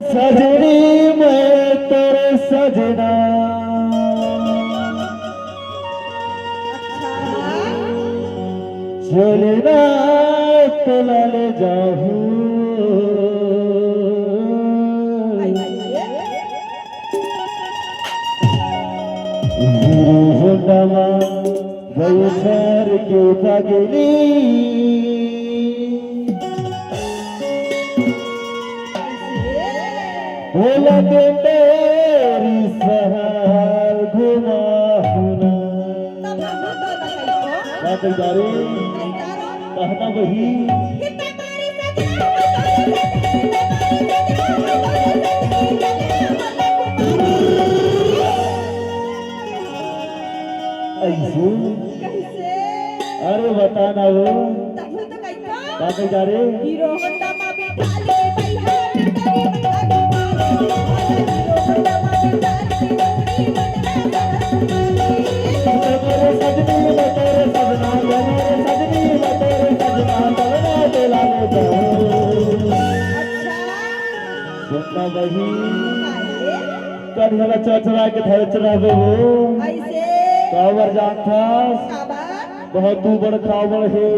सजनी मैं तेरे सजना चलना तो ले जाऊं होंडा गई घर के पगली बोला के तेरी सहर घुमा जा कहना वही ऐसे अरे बताना वो कहते जा रे हीरो होंडा मा बिठाली भैया वही कन्हला चचरा के धर चरावे हो ऐसे कावर जान था काबर बहुत तू बड़ खावर है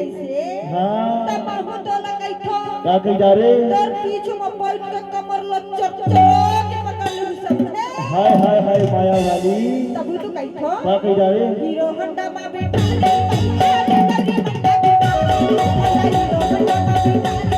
ऐसे हाँ तब बहु तो लगैठो का कही जा रे तोर पीछे में बैठ के कमर लचक के पकड़ लू समझे हाय माया वाली तब तू कैठो का कही जा रे हीरो होंडा मा बिठाली भैया हीरो होंडा मा बिठाली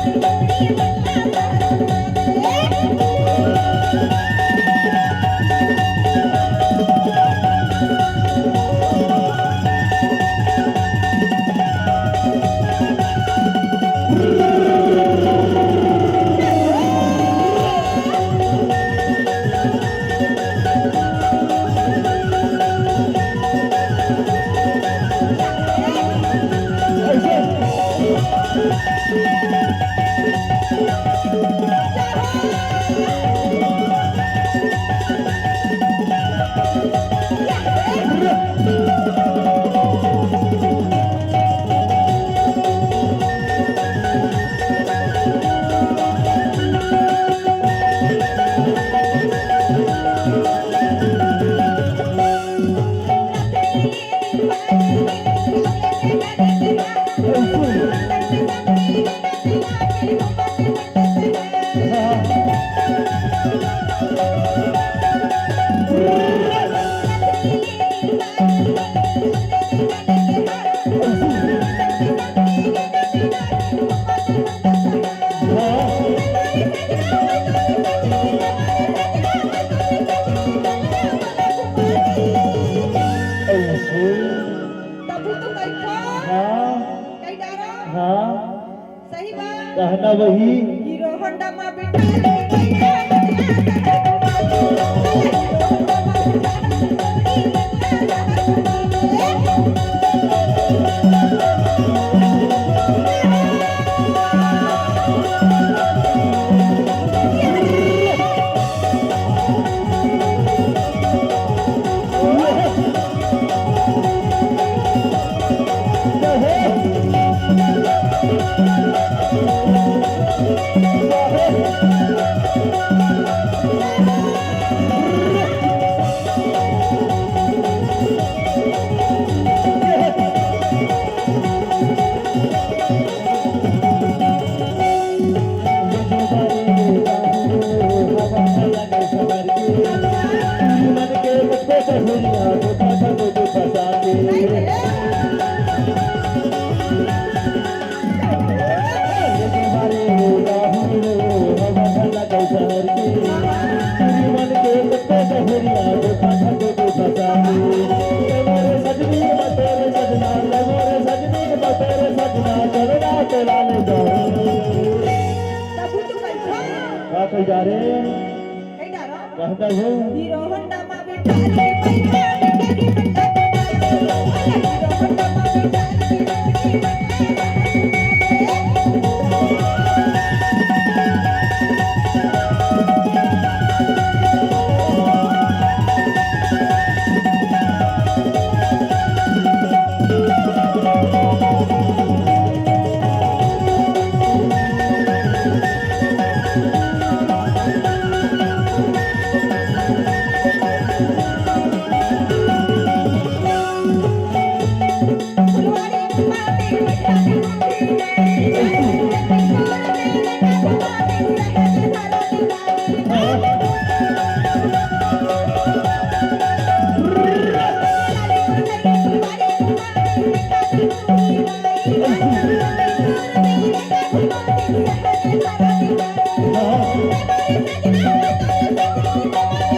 कहना वही हीरो होंडा मा बिठाली भैया जा रे कहता है हीरो होंडा मा बिठाली भैया हीरो होंडा मा बिठाली हाँ